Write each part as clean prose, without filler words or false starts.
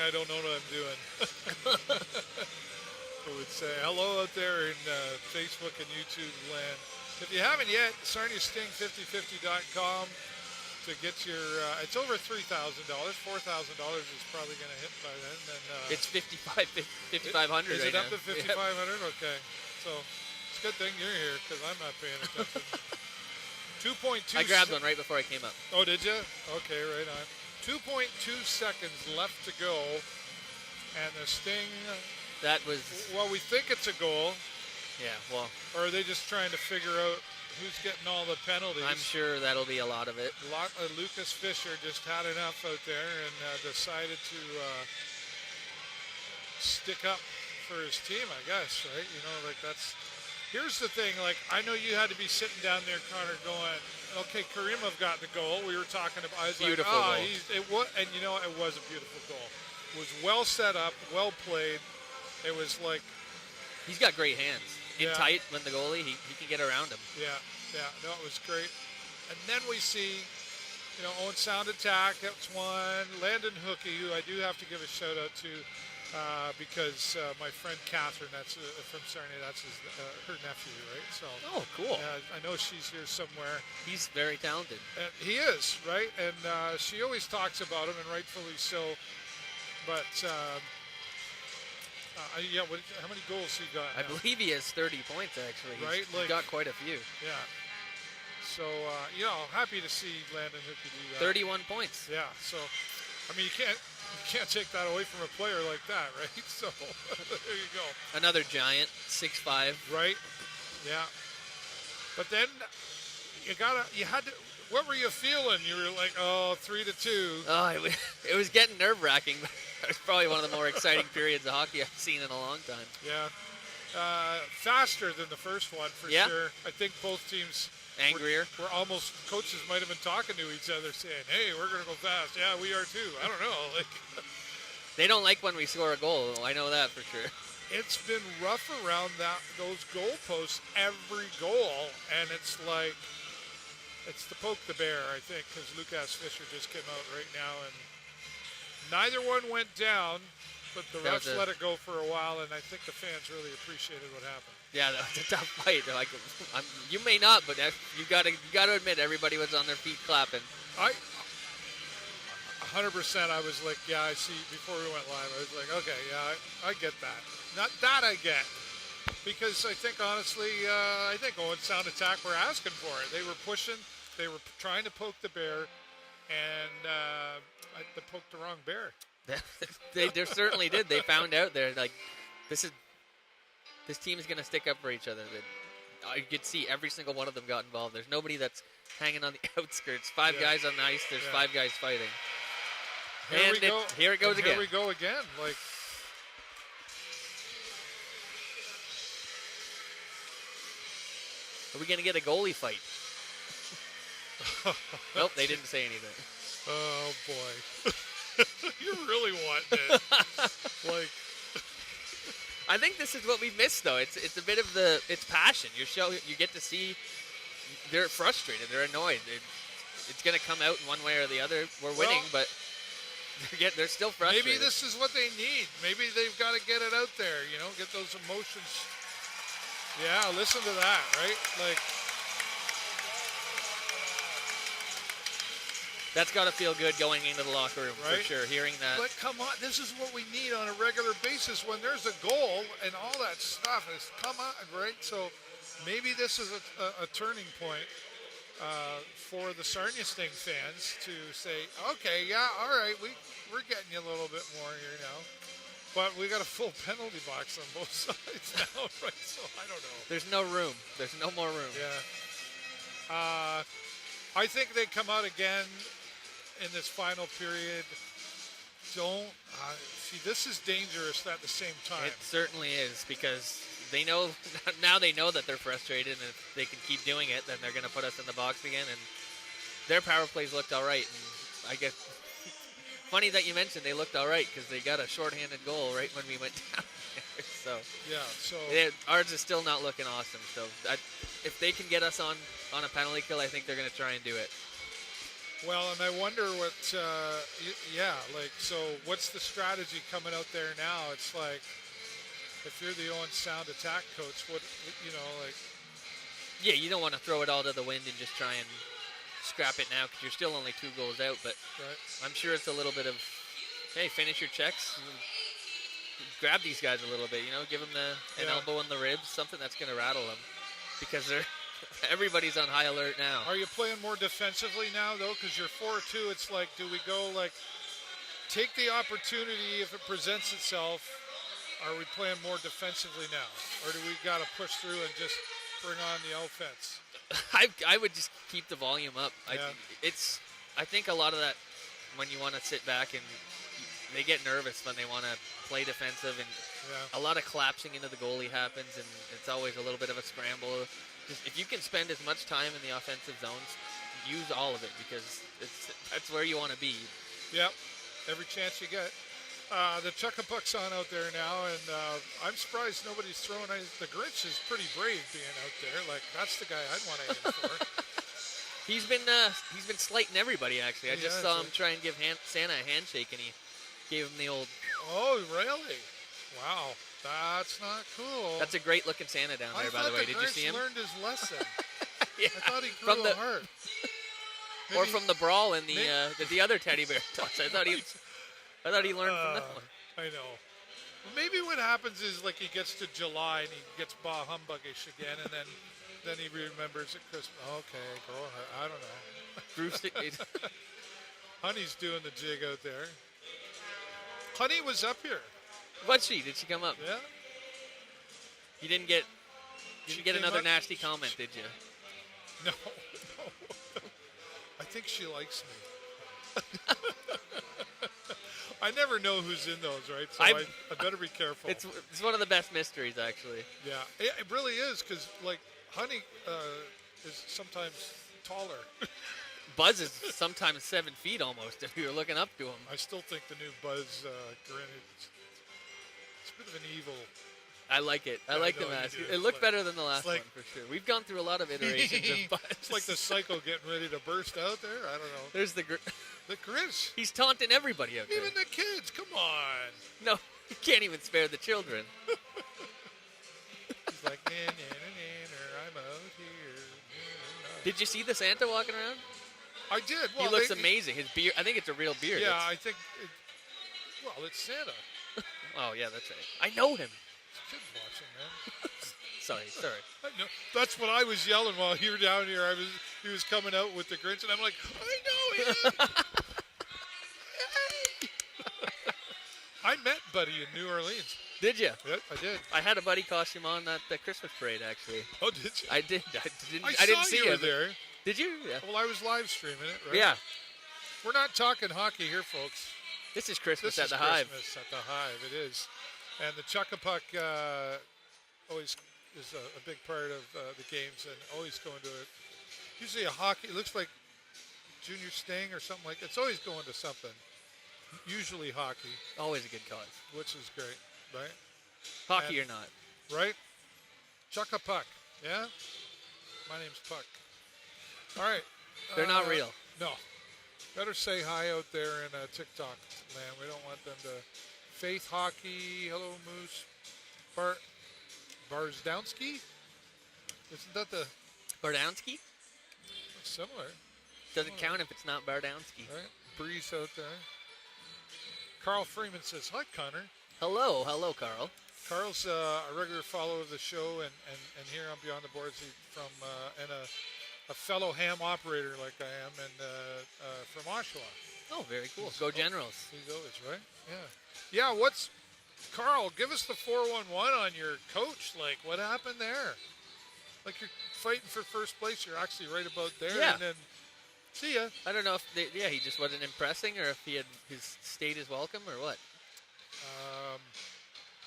I don't know what I'm doing. I would say hello out there in Facebook and YouTube land. If you haven't yet, sarniasting5050.com to get your, it's over $3,000. $4,000 is probably going to hit by then. And, it's 5,500 Is right it up now. to 5,500? Yep. Okay. So it's a good thing you're here because I'm not paying attention. 2.2. I grabbed one right before I came up. Oh, did you? Okay, right on. 2.2 seconds left to go. And the Sting. That was. Well, we think it's a goal. Yeah, well. Or are they just trying to figure out who's getting all the penalties? I'm sure that'll be a lot of it. Lucas Fisher just had enough out there and decided to stick up for his team, I guess, right? You know, like that's. Here's the thing, like, I know you had to be sitting down there, Connor, going, okay, Karimov got the goal. We were talking about, I was beautiful like, goal. And you know, it was a beautiful goal. It was well set up, well played. It was like. He's got great hands. In tight when the goalie, he can get around him. Yeah, no, it was great. And then we see, you know, Owen sound attack, that's one. Landon Hookey, who I do have to give a shout out to because my friend Catherine, that's from Sarnia, that's her nephew, right? So. Oh, cool. I know she's here somewhere. He's very talented. And he is, right? And she always talks about him, and rightfully so. But. How many goals he got now? I believe he has 30 points, actually. Right? He's got quite a few. Yeah. So, happy to see Landon Hookey do that. 31 points. Yeah. So, I mean, you can't take that away from a player like that, right? So, there you go. Another giant, 6'5". Right? Yeah. But then, what were you feeling? You were like, 3-2. Oh, it was getting nerve-wracking. It was probably one of the more exciting periods of hockey I've seen in a long time. Yeah. Faster than the first one, for sure. I think both teams angrier. Were almost, coaches might have been talking to each other saying, hey, we're going to go fast. Yeah, we are too. I don't know. They don't like when we score a goal. I know that for sure. It's been rough around those goalposts every goal, and it's like, it's the poke the bear, I think, because Lucas Fisher just came out right now, and neither one went down, but the refs let it go for a while, and I think the fans really appreciated what happened. Yeah, that was a tough fight. Like, you may not, but you got to admit everybody was on their feet clapping. 100%. I was like, yeah, I see. Before we went live, I was like, okay, yeah, I get that. Not that I get, because I think honestly, I think Owen Sound Attack were asking for it. They were pushing. They were trying to poke the bear, and they poked the wrong bear. they certainly did. They found out they're like, this team is going to stick up for each other. You could see every single one of them got involved. There's nobody that's hanging on the outskirts. Five guys on the ice. There's 5 guys fighting. Here it goes again. Here we go again. Like. Are we going to get a goalie fight? Nope, they didn't say anything. Oh, boy. You really want it. Like. I think this is what we missed, though. It's a bit of it's passion. You get to see they're frustrated. They're annoyed. It's going to come out in one way or the other. We're winning, but they're still frustrated. Maybe this is what they need. Maybe they've got to get it out there, get those emotions. Yeah, listen to that, right? Like. That's got to feel good going into the locker room, right? For sure, hearing that. But come on, this is what we need on a regular basis when there's a goal and all that stuff. Come on, right? So maybe this is a turning point for the Sarnia Sting fans to say, okay, yeah, all right, we're getting you a little bit more here now. But we got a full penalty box on both sides now, right? So I don't know. There's no room. There's no more room. Yeah. I think they come out again in this final period. See, this is dangerous at the same time. It certainly is, because they know that they're frustrated, and if they can keep doing it, then they're going to put us in the box again. And their power plays looked all right. And I guess funny that you mentioned they looked all right, because they got a shorthanded goal right when we went down there. So ours is still not looking awesome. So if they can get us on a penalty kill, I think they're going to try and do it. Well, and I wonder what, so what's the strategy coming out there now? It's like, if you're the Owen Sound attack coach, Yeah, you don't want to throw it all to the wind and just try and scrap it now because you're still only 2 goals out. But right. I'm sure it's a little bit of, hey, finish your checks. Grab these guys a little bit, give them an elbow in the ribs, something that's going to rattle them because everybody's on high alert now. Are you playing more defensively now, though? Because you're 4-2. It's like, do we go, take the opportunity if it presents itself? Are we playing more defensively now? Or do we got to push through and just bring on the offense? I would just keep the volume up. I think a lot of that when you want to sit back and they get nervous when they want to play defensive and a lot of collapsing into the goalie happens and it's always a little bit of a scramble. Just, if you can spend as much time in the offensive zones, use all of it because that's where you want to be. Yep, every chance you get. The Chuck-a-Puck's on out there now, and I'm surprised nobody's throwing. The Grinch is pretty brave being out there. That's the guy I'd want to aim for. He's been slighting everybody actually. I just saw him try and give Santa a handshake, and he gave him the old. Oh, really? Wow, that's not cool. That's a great looking Santa down there, by the way. Did you see him? I thought the Grinch learned his lesson. Yeah. I thought he grew a heart. Or from the brawl in the other teddy bear toss. I thought he learned from that one. I know. Well, maybe what happens is he gets to July and he gets bah humbuggish again, and then he remembers at Christmas. Okay, go ahead. I don't know. Honey's doing the jig out there. Honey was up here. Did she come up? Yeah. You didn't get another nasty comment, did you? No. I think she likes me. I never know who's in those, right? So I better be careful. It's one of the best mysteries, actually. Yeah, it really is because Honey is sometimes taller. Buzz is sometimes 7 feet almost if you're looking up to him. I still think the new Buzz grin it's a bit of an evil. I like it. I like the mask. It looked better than the last one for sure. We've gone through a lot of iterations of Buzz. It's like the psycho getting ready to burst out there. I don't know. There's the Grinch. He's taunting everybody out there. Even the kids. Come on. No, he can't even spare the children. He's like, I'm out here. Did you see the Santa walking around? I did. Well, he looks amazing. His beard. I think it's a real beard. Yeah, I think. It's Santa. Oh yeah, that's right. I know him. Kids watching, man. Sorry. I know. That's what I was yelling while you were down here. He was coming out with the Grinch, and I'm like, I know him. I met Buddy in New Orleans. Did you? Yep, I did. I had a Buddy costume on at the Christmas parade, actually. Oh, did you? I did. I didn't see you there. Did you? Yeah. Well, I was live streaming it, right? Yeah. We're not talking hockey here, folks. This is Christmas at the Hive. Hive. At the Hive, it is. And the Chuck-a-Puck always is a big part of the games and always going to it. Usually a hockey, it looks like Junior Sting or something like that. It's always going to something. Usually hockey. Always a good cause. Which is great, right? Hockey or not. Right? Chuck-a-Puck, yeah? My name's Puck. All right. They're not real. No. Better say hi out there in TikTok land. We don't want them to. Faith Hockey, hello Moose. Barsdowski? Isn't that the... Bardowski? Similar. Doesn't count if it's not Bardowski. Right. Breeze out there. Carl Freeman says, hi, Connor. Hello, Carl. Carl's a regular follower of the show and here on Beyond the Boards and a fellow ham operator like I am and from Oshawa. Oh, very cool. Go Generals. He's always, right? Yeah. Yeah, Carl, give us the 411 on your coach. What happened there? You're fighting for first place. You're actually right about there. Yeah. And then, see ya. I don't know if he just wasn't impressing or if he had his state is welcome or what. I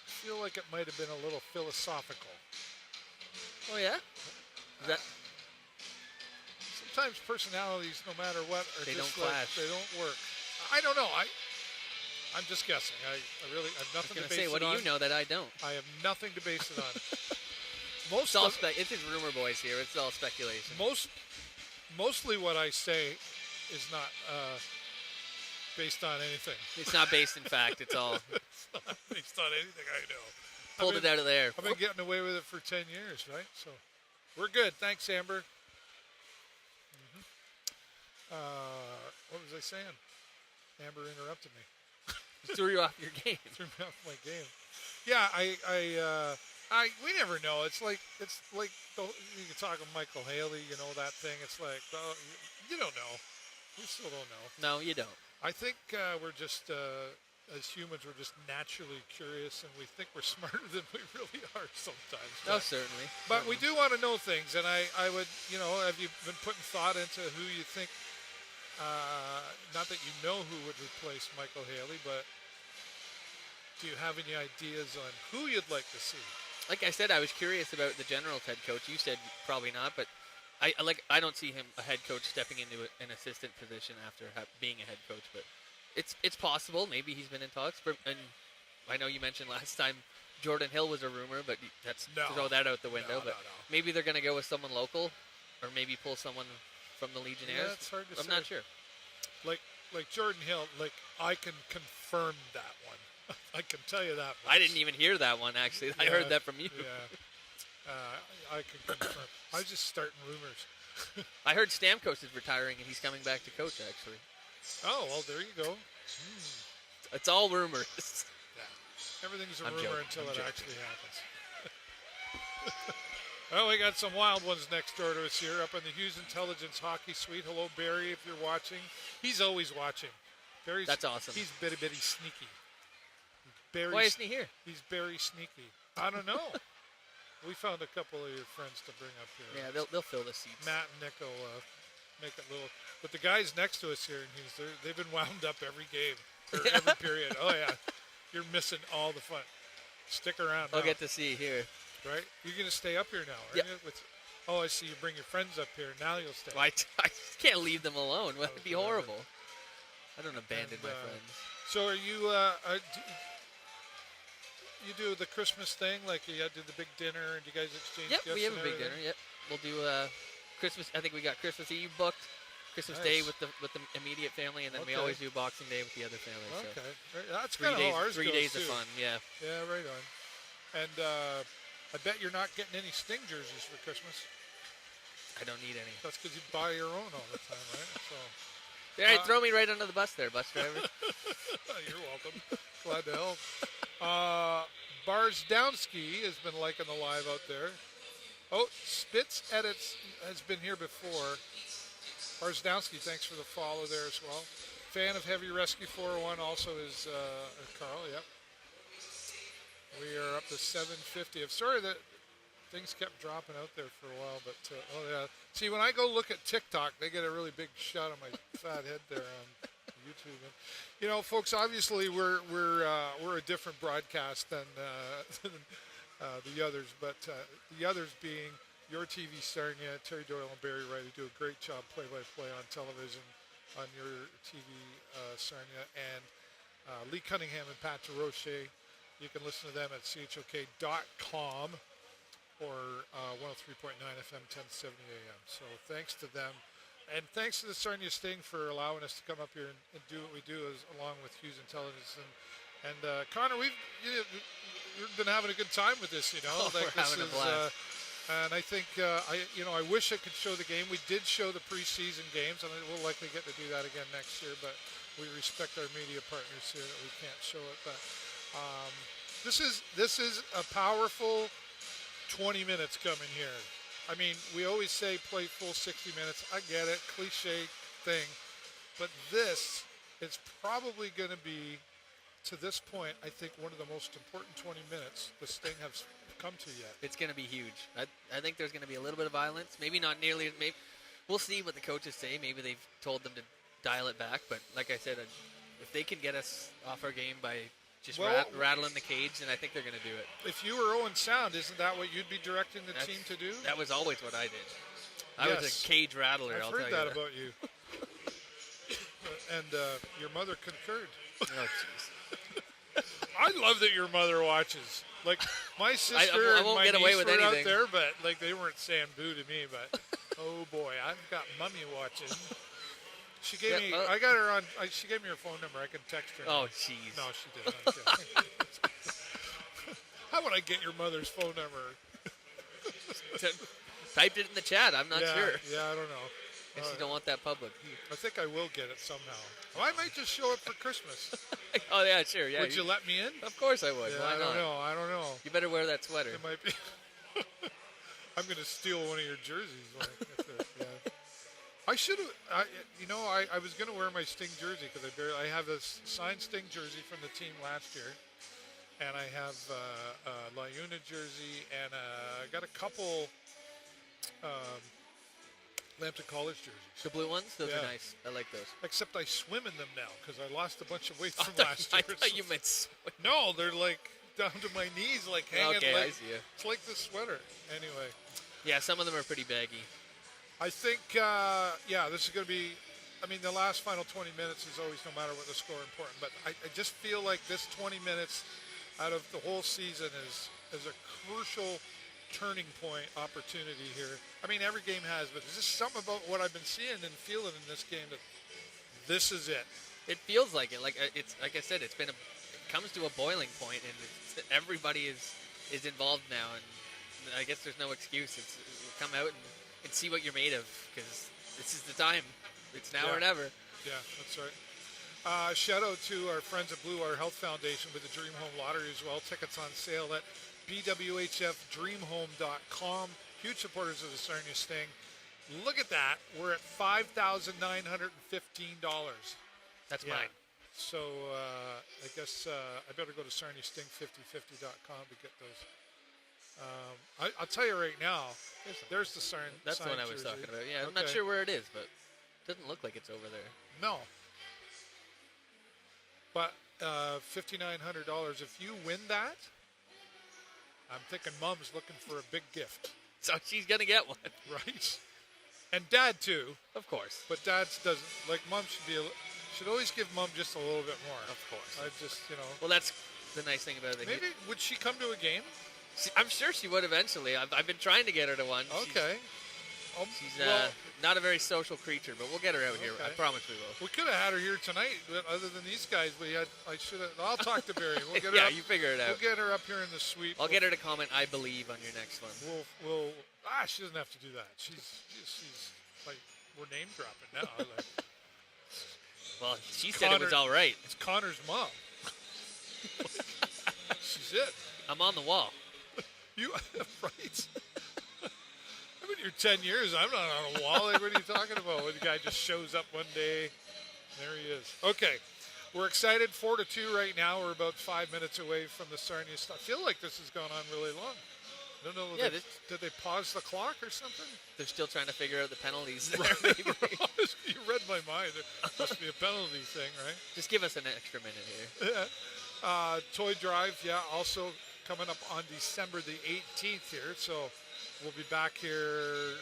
feel like it might have been a little philosophical. Oh, yeah? That... Sometimes personalities, no matter what, they don't clash. They don't work. I don't know. I'm just guessing. I really have nothing to base it on. What do you know that I don't? I have nothing to base it on. It's just rumor boys here. It's all speculation. Mostly what I say is not based on anything. It's not based in fact. It's all It's not based on anything I know. pulled it out of there. I've been getting away with it for 10 years, right? So we're good. Thanks, Amber. What was I saying? Amber interrupted me. Threw you off your game. Threw me off my game. Yeah, we never know. It's like you can talk with Michael Haley, you know, that thing. It's like, well, you don't know. We still don't know. No, you don't. I think we're just, as humans, we're just naturally curious, and we think we're smarter than we really are sometimes. Oh, certainly. But we do want to know things, and I would, you know, have you been putting thought into who you think, not that you know who would replace Michael Haley, but do you have any ideas on who you'd like to see? Like I said, I was curious about the Generals head coach. You said probably not, but I don't see him a head coach stepping into an assistant position after being a head coach. But it's possible. Maybe he's been in talks. And I know you mentioned last time Jordan Hill was a rumor, but throw that out the window. No. Maybe they're going to go with someone local, or maybe pull someone from the Legionnaires. Yeah, it's hard to say. I'm not sure. Like Jordan Hill, like I can confirm that one. I can tell you that much. I didn't even hear that one, actually. I heard that from you. Yeah. I can confirm. I was just starting rumors. I heard Stamkos is retiring and he's coming back to coach, actually. Oh, well, there you go. It's all rumors. Yeah. Everything's a I'm rumor joking. until I'm it joking. actually happens. Well, we got some wild ones next door to us here up in the Hughes Intelligence Hockey Suite. Hello, Barry, if you're watching. He's always watching. That's awesome. He's bitty sneaky. Why isn't he here? He's very sneaky. I don't know. We found a couple of your friends to bring up here. Yeah, they'll fill the seats. Matt and Nick will make it little. But the guys next to us here in Hughes, they've been wound up every game or every period. Oh yeah, you're missing all the fun. Stick around. I'll get to see here. Right? You're gonna stay up here now, aren't you? I see. You bring your friends up here. Now you'll stay. Well, I can't leave them alone. That'd be horrible. I don't abandon my friends. So are you? You do the Christmas thing, like you did the big dinner, and you guys exchange gifts. Yep, we have a big everything? dinner. Yep, we'll do Christmas. I think we got Christmas Eve booked, Christmas Day with the immediate family, and then we always do Boxing Day with the other family. Okay, So that's kind of how ours 3 goes, days too. of fun. Yeah. Yeah, right on. And I bet you're not getting any Sting jerseys for Christmas. I don't need any. That's because you buy your own all the time, right? So. All right, throw me right under the bus there, bus driver. You're welcome. Glad to help. Barsdowski has been liking the live out there. Oh, Spitz Edits has been here before. Barsdowski, thanks for the follow there as well. Fan of Heavy Rescue 401 also is Carl, yep. We are up to 750. I'm sorry that things kept dropping out there for a while, but oh yeah. See, when I go look at TikTok, they get a really big shot of my fat head there on YouTube. And, you know, folks, obviously we're a different broadcast than the others, but the others being your TV Sarnia, Terry Doyle and Barry Wright, who do a great job play-by-play on television on your TV Sarnia, and Lee Cunningham and Pat DeRoche. You can listen to them at chok.com or 103.9 FM, 1070 AM. So thanks to them. And thanks to the Sarnia Sting for allowing us to come up here and do what we do along with Hughes Intelligence. And Connor, we've been having a good time with this, you know. We're having a blast. And I think, I wish I could show the game. We did show the preseason games, and we'll likely get to do that again next year. But we respect our media partners here that we can't show it. But this is a powerful 20 minutes coming here. I mean, we always say play full 60 minutes. I get it, cliche thing. But this is probably going to be, to this point, I think one of the most important 20 minutes the Sting has come to yet. It's going to be huge. I think there's going to be a little bit of violence. Maybe not nearly. Maybe we'll see what the coaches say. Maybe they've told them to dial it back. But like I said, if they can get us off our game by just rattling the cage, then I think they're going to do it. If you were Owen Sound, isn't that what you'd be directing the team to do? That was always what I did. I was a cage rattler. I've heard that about you. And your mother concurred. Oh, jeez. I love that your mother watches. Like, my sister I won't and my get away niece with were anything. out there, but like they weren't saying boo to me. But oh boy, I've got mummy watching. She gave me. I got her on. She gave me her phone number. I can text her. Oh, jeez. No, she didn't. How would I get your mother's phone number? Typed it in the chat. I'm not sure. Yeah, I don't know. Guess you don't want that public. I think I will get it somehow. Well, I might just show up for Christmas. Oh, yeah, sure. Yeah. Would you let me in? Of course I would. Yeah, Why not? I don't know. You better wear that sweater. It might be. I'm going to steal one of your jerseys. Yeah. I should have. I was going to wear my Sting jersey because I have a signed Sting jersey from the team last year, and I have a Liuna jersey, and I got a couple Lambton College jerseys. The blue ones? Those are nice. I like those. Except I swim in them now because I lost a bunch of weight from last year. I thought you meant swim. No, they're like down to my knees, like hanging. Okay, like, I see you. It's like the sweater. Anyway. Yeah, some of them are pretty baggy. I think, this is going to be, the last final 20 minutes is always, no matter what the score, important. But I just feel like this 20 minutes out of the whole season is a crucial turning point opportunity here. Every game has, but there's just something about what I've been seeing and feeling in this game that this is it. It feels like it. It's like I said, it comes to a boiling point, and everybody is involved now, and I guess there's no excuse. It's come out and see what you're made of, because this is the time. It's now or never. Yeah, that's right. Shout out to our friends at Blue Water Health Foundation with the Dream Home Lottery as well. Tickets on sale at bwhfdreamhome.com. Huge supporters of the Sarnia Sting. Look at that. We're at $5,915. That's mine. So I guess I better go to sarniasting5050.com to get those. I'll tell you right now, there's the Sarnia. That's the one I was talking about. Yeah, I'm not sure where it is, but it doesn't look like it's over there. No. But $5,900, if you win that, I'm thinking Mom's looking for a big gift. So she's going to get one. Right. And Dad, too. Of course. But Dad's doesn't. Like, Mom should always give Mom just a little bit more. Of course. I just, Well, that's the nice thing about it. Maybe, would she come to a game? I'm sure she would eventually. I've been trying to get her to one. Okay. She's not a very social creature, but we'll get her out here. I promise we will. We could have had her here tonight, but other than these guys, I'll talk to Barry. We'll get her you figure it out. We'll get her up here in the suite. I'll get her to comment, "I believe," on your next one. She doesn't have to do that. She's like, we're name dropping now. Well, she said it was all right. It's Connor's mom. She's it. I'm on the wall. You right? I've been here 10 years. I'm not on a wall. Like, what are you talking about? When the guy just shows up one day, there he is. Okay, we're excited. 4-2 right now. We're about 5 minutes away from the Sarnia stuff. I feel like this has gone on really long. I don't know. Yeah, did they pause the clock or something? They're still trying to figure out the penalties there. You read my mind. There must be a penalty thing, right? Just give us an extra minute here. Toy Drive, also coming up on December the 18th here. So we'll be back here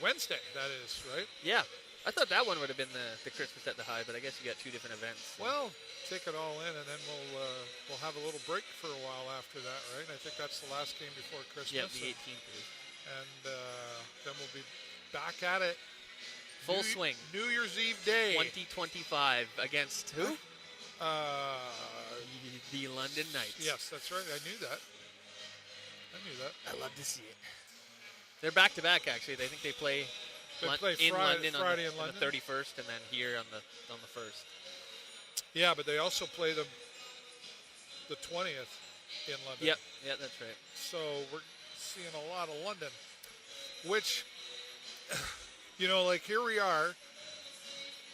Wednesday, that is, right? Yeah. I thought that one would have been the Christmas at the High, but I guess you got two different events. So. Well, take it all in, and then we'll have a little break for a while after that, right? I think that's the last game before Christmas. Yeah, the 18th is. And then we'll be back at it. Full swing. New Year's Eve day. 2025 against who? The London Knights. Yes, that's right. I knew that. I love to see it. They're back-to-back, actually. I think they play Friday on in London. The 31st, and then here on the 1st. Yeah, but they also play the 20th in London. Yep, yeah, that's right. So we're seeing a lot of London, which, like here we are,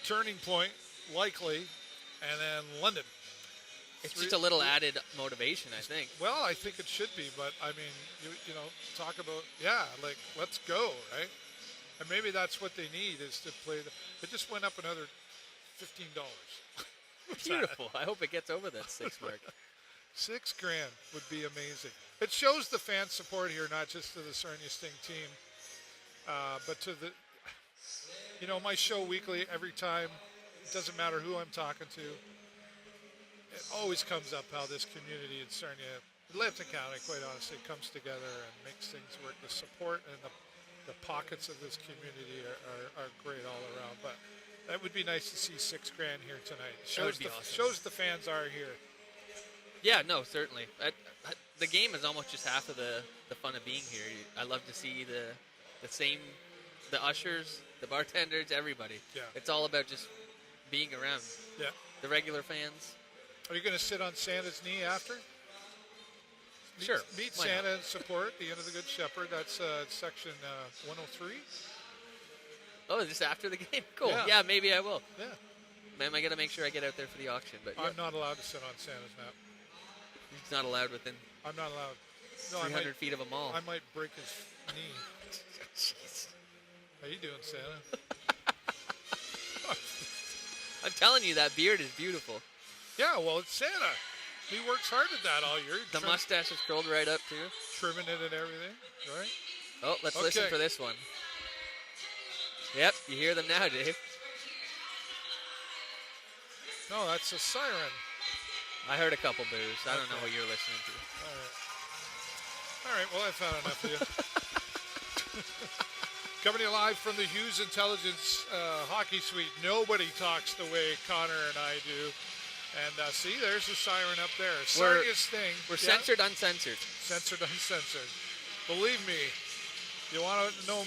turning point likely, and then London. It's just a little added motivation, I think. Well, I think it should be, but I mean, talk about, let's go, right? And maybe that's what they need is to play. It just went up another $15. Beautiful. I hope it gets over that 6 mark. $6,000 would be amazing. It shows the fan support here, not just to the Sarnia Sting team, but to the, my show weekly every time. It doesn't matter who I'm talking to. It always comes up how this community in Sarnia, Lambton County, quite honestly, comes together and makes things work. The support and the pockets of this community are great all around. But That would be nice to see $6,000 here tonight. That would be awesome. Shows the fans are here. Yeah, no, certainly. The game is almost just half of the fun of being here. I love to see the ushers, the bartenders, everybody. Yeah. It's all about just being around. Yeah. The regular fans. Are you going to sit on Santa's knee after? Sure. Meet Why Santa not? and support the end of the Good Shepherd. That's section 103. Oh, just after the game? Cool. Yeah. Yeah, maybe I will. Yeah. Man, I got to make sure I get out there for the auction. But yeah, I'm not allowed to sit on Santa's lap. it's not allowed within I'm not allowed. No, 300 feet of a mall. I might break his knee. Jeez. How you doing, Santa? I'm telling you, that beard is beautiful. Yeah, well, it's Santa. He works hard at that all year. The mustache is curled right up, too. Trimming it and everything, right? Oh, let's listen Okay. for this one. Yep, you hear them now, Dave. No, that's a siren. I heard a couple boos. I don't know Okay. what you're listening to. All right, well, I've had enough of you. Coming to you live from the Hughes Intelligence Hockey Suite. Nobody talks the way Connor and I do. And see, there's the siren up there. Sarnia Sting. We're Yeah? censored, uncensored. Censored, uncensored. Believe me, you want to know